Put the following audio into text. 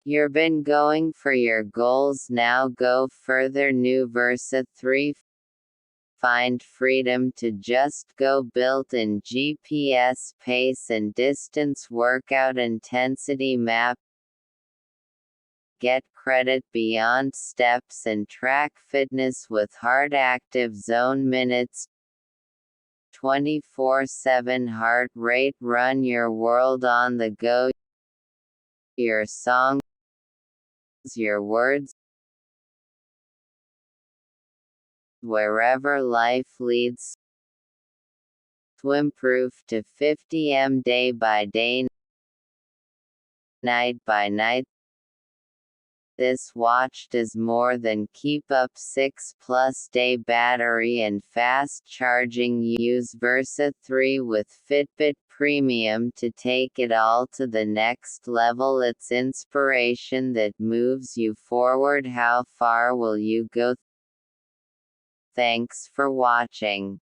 You've been going for your goals, now go further. New Versa 3. Find freedom to just go. Built-in GPS pace and distance workout intensity map. Get credit beyond steps and track fitness with Heart Active Zone minutes. 24/7 heart rate. Run your world on the go. Your songs, your words, wherever life leads. Swim-proof to 50 m day by day, night by night. This watch does more than keep up. 6+ day battery and fast charging. Use Versa 3 with Fitbit Premium to take it all to the next level. It's inspiration that moves you forward. How far will you go? Thanks for watching.